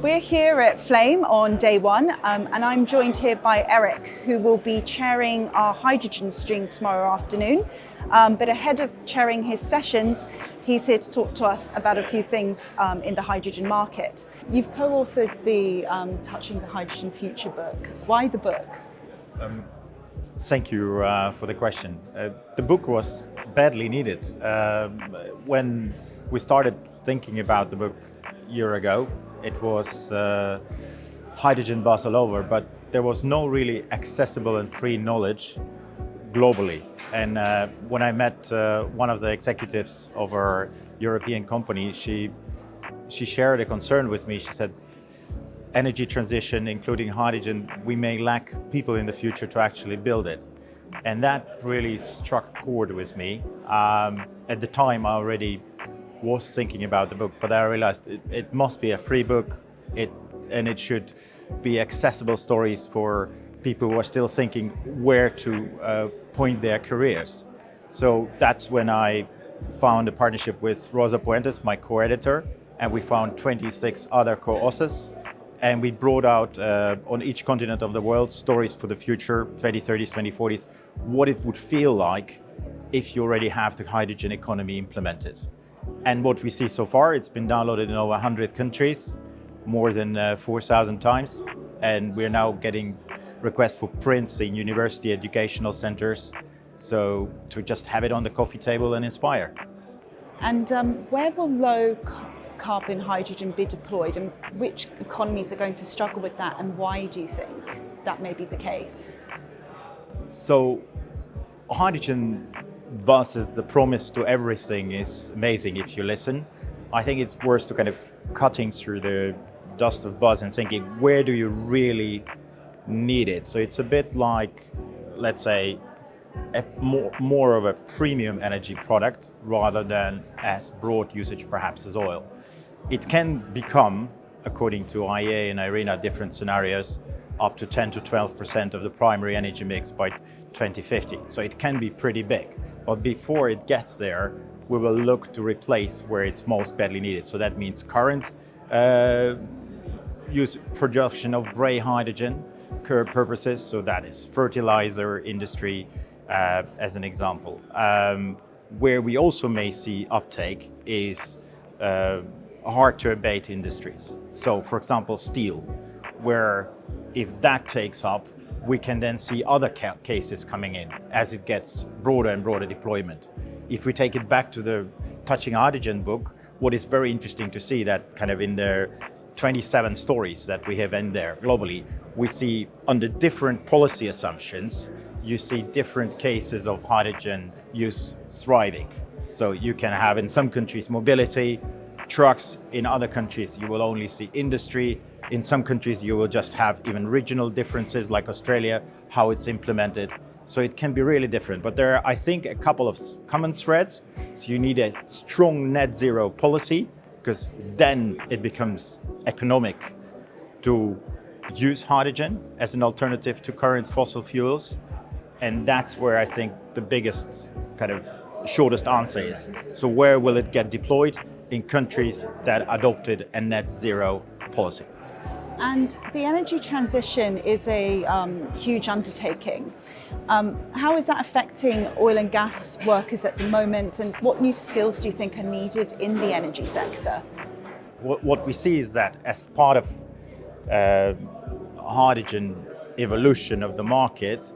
We're here at Flame on day one, and I'm joined here by Erik, who will be chairing our hydrogen stream tomorrow afternoon. But ahead of chairing his sessions, he's here to talk to us about a few things in the hydrogen market. You've co-authored the Touching the Hydrogen Future book. Why the book? Thank you for the question. The book was badly needed. When we started thinking about the book a year ago, it was hydrogen buzz all over, but there was no really accessible and free knowledge globally. And when I met one of the executives of our European company, she shared a concern with me. She said, energy transition, including hydrogen, we may lack people in the future to actually build it. And that really struck a chord with me. At the time, I already was thinking about the book, but I realized it must be a free book, and it should be accessible stories for people who are still thinking where to point their careers. So that's when I found a partnership with Rosa Puentes, my co-editor, and we found 26 other co-authors. And we brought out on each continent of the world stories for the future, 2030s, 2040s, what it would feel like if you already have the hydrogen economy implemented. And what we see so far, it's been downloaded in over 100 countries, more than 4,000 times. And we're now getting requests for prints in university educational centers. So to just have it on the coffee table and inspire. And where will low carbon hydrogen be deployed, and which economies are going to struggle with that, and why do you think that may be the case? So hydrogen buzzes, the promise to everything is amazing if you listen. I think it's worth to kind of cutting through the dust of buzz and thinking, where do you really need it? So it's a bit like, let's say, a more of a premium energy product rather than as broad usage perhaps as oil. It can become, according to IEA and IRENA, different scenarios, up to 10 to 12% of the primary energy mix by 2050. So it can be pretty big. But before it gets there, we will look to replace where it's most badly needed. So that means current production of gray hydrogen purposes. So that is fertilizer industry, as an example. Where we also may see uptake is hard to abate industries. So for example, steel, where if that takes up, we can then see other cases coming in as it gets broader and broader deployment. If we take it back to the Touching Hydrogen book, what is very interesting to see that kind of in the 27 stories that we have in there globally, we see under different policy assumptions, you see different cases of hydrogen use thriving. So you can have in some countries mobility, trucks, in other countries you will only see industry. In some countries, you will just have even regional differences like Australia, how it's implemented. So it can be really different. But there are, I think, a couple of common threads. So you need a strong net zero policy, because then it becomes economic to use hydrogen as an alternative to current fossil fuels. And that's where I think the biggest kind of shortest answer is. So where will it get deployed? In countries that adopted a net zero policy. And the energy transition is a huge undertaking. How is that affecting oil and gas workers at the moment, and what new skills do you think are needed in the energy sector? What we see is that as part of hydrogen evolution of the market,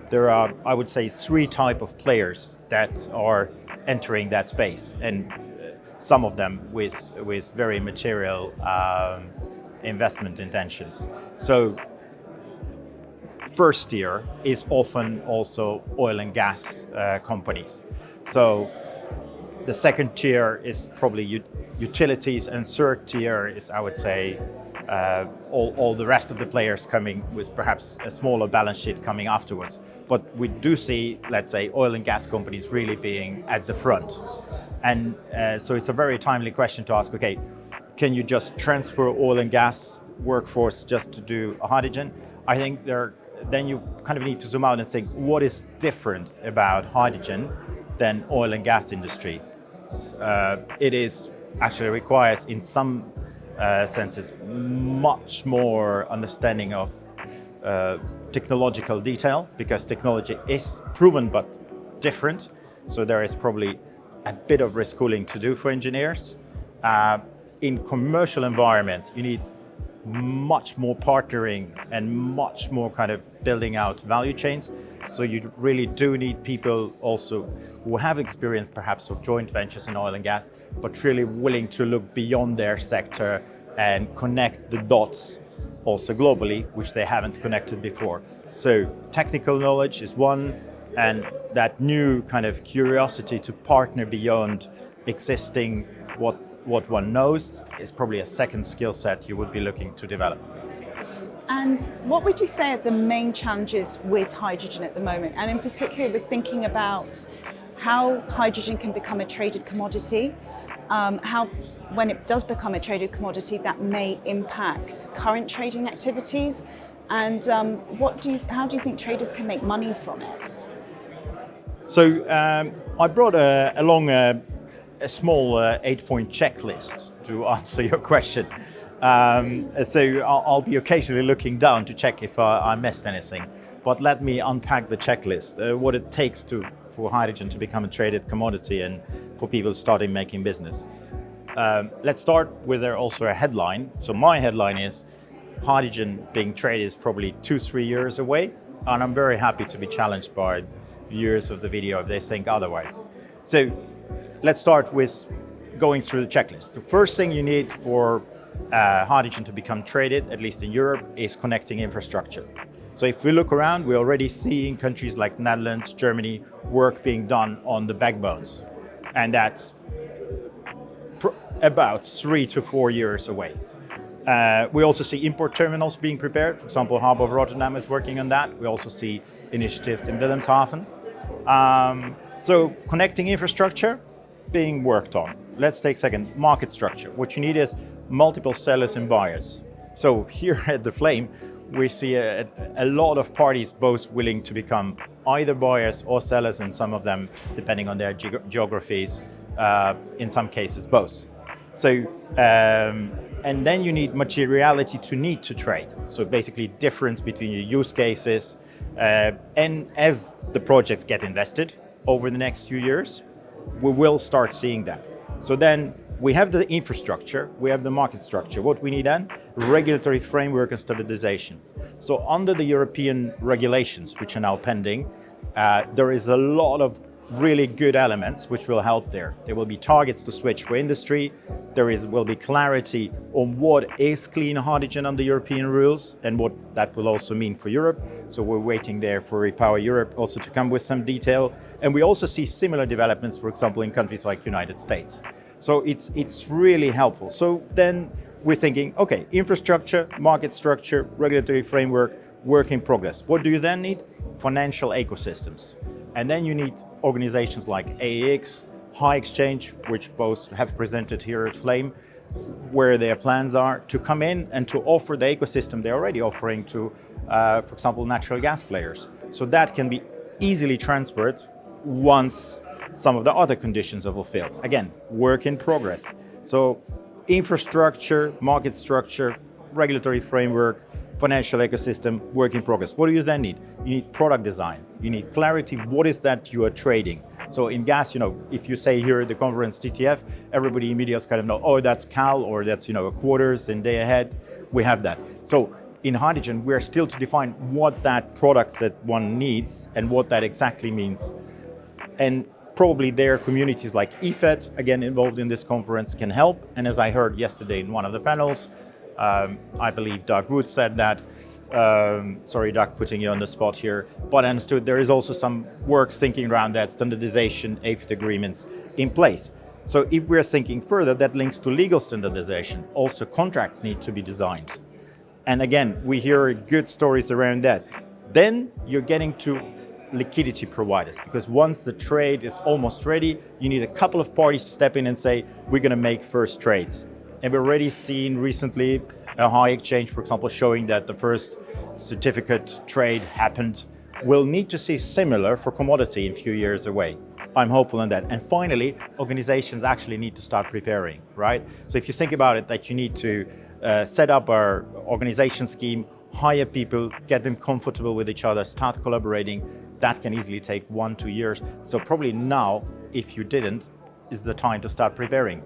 there are, I would say, three types of players that are entering that space, and some of them with very material investment intentions. So first tier is often also oil and gas companies. So the second tier is probably utilities, and third tier is, I would say, all the rest of the players coming with perhaps a smaller balance sheet coming afterwards. But we do see, let's say, oil and gas companies really being at the front. And so it's a very timely question to ask, okay, can you just transfer oil and gas workforce just to do hydrogen? I think then you kind of need to zoom out and think, what is different about hydrogen than oil and gas industry? It is actually requires in some senses, much more understanding of technological detail, because technology is proven but different. So there is probably a bit of reschooling to do for engineers. In commercial environments, you need much more partnering and much more kind of building out value chains. So you really do need people also who have experience perhaps of joint ventures in oil and gas, but really willing to look beyond their sector and connect the dots also globally, which they haven't connected before. So technical knowledge is one, and that new kind of curiosity to partner beyond existing what one knows is probably a second skill set you would be looking to develop. And what would you say are the main challenges with hydrogen at the moment? And in particular, with thinking about how hydrogen can become a traded commodity, how when it does become a traded commodity, that may impact current trading activities, and how do you think traders can make money from it? So I brought along a small 8-point checklist to answer your question. So I'll be occasionally looking down to check if I missed anything. But let me unpack the checklist, what it takes for hydrogen to become a traded commodity and for people starting making business. Let's start with also a headline. So my headline is hydrogen being traded is probably 2-3 years away. And I'm very happy to be challenged by viewers of the video if they think otherwise. So let's start with going through the checklist. The first thing you need for hydrogen to become traded, at least in Europe, is connecting infrastructure. So if we look around, we're already seeing countries like Netherlands, Germany, work being done on the backbones. And that's about 3 to 4 years away. We also see import terminals being prepared. For example, Harbour of Rotterdam is working on that. We also see initiatives in Wilhelmshaven. So connecting infrastructure being worked on. Let's take second, market structure. What you need is multiple sellers and buyers. So here at The Flame, we see a lot of parties both willing to become either buyers or sellers, and some of them, depending on their geographies, in some cases both. So, and then you need materiality to need to trade. So basically difference between your use cases, and as the projects get invested over the next few years, we will start seeing that. So then we have the infrastructure, we have the market structure. What we need then? Regulatory framework and standardization. So under the European regulations, which are now pending, there is a lot of really good elements which will help there. There will be targets to switch for industry. Will be clarity on what is clean hydrogen under European rules and what that will also mean for Europe. So we're waiting there for Repower Europe also to come with some detail. And we also see similar developments, for example, in countries like United States. So it's really helpful. So then we're thinking, okay, infrastructure, market structure, regulatory framework, work in progress. What do you then need? Financial ecosystems. And then you need organizations like AEX, High Exchange, which both have presented here at Flame, where their plans are to come in and to offer the ecosystem they're already offering to, for example, natural gas players. So that can be easily transferred once some of the other conditions are fulfilled. Again, work in progress. So infrastructure, market structure, regulatory framework, financial ecosystem, work in progress. What do you then need? You need product design. You need clarity. What is that you are trading? So in gas, if you say here at the conference TTF, everybody immediately kind of know, oh, that's cal, or that's, a quarters and day ahead. We have that. So in hydrogen, we're still to define what that products that one needs and what that exactly means. And probably their communities like EFET, again, involved in this conference, can help. And as I heard yesterday in one of the panels, I believe Doug Wood said that, sorry, Doug, putting you on the spot here, but I understood there is also some work thinking around that, standardization, AFIT agreements in place. So if we're thinking further, that links to legal standardization. Also, contracts need to be designed. And again, we hear good stories around that. Then you're getting to liquidity providers, because once the trade is almost ready, you need a couple of parties to step in and say, we're going to make first trades. And we've already seen recently a high exchange, for example, showing that the first certificate trade happened. We'll need to see similar for commodity in a few years away. I'm hopeful on that. And finally, organizations actually need to start preparing, right? So if you think about it, that you need to set up our organization scheme, hire people, get them comfortable with each other, start collaborating, that can easily take 1-2 years. So probably now, if you didn't, is the time to start preparing.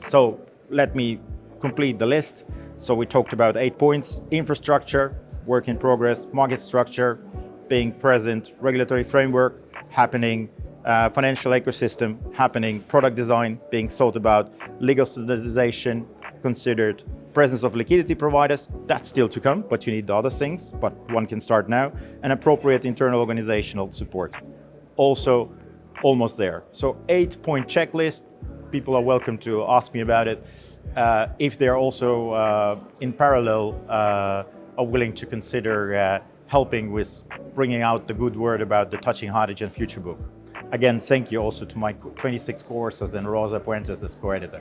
So let me complete the list. So we talked about 8 points: infrastructure, work in progress, market structure, being present, regulatory framework happening, financial ecosystem happening, product design being thought about, legal standardization considered, presence of liquidity providers, that's still to come, but you need the other things, but one can start now, and appropriate internal organizational support. Also almost there. So 8-point checklist. People are welcome to ask me about it. If they're also in parallel are willing to consider helping with bringing out the good word about the Touching Hydrogen Future book. Again, thank you also to my 26 co-authors and Rosa Puentes as co-editor.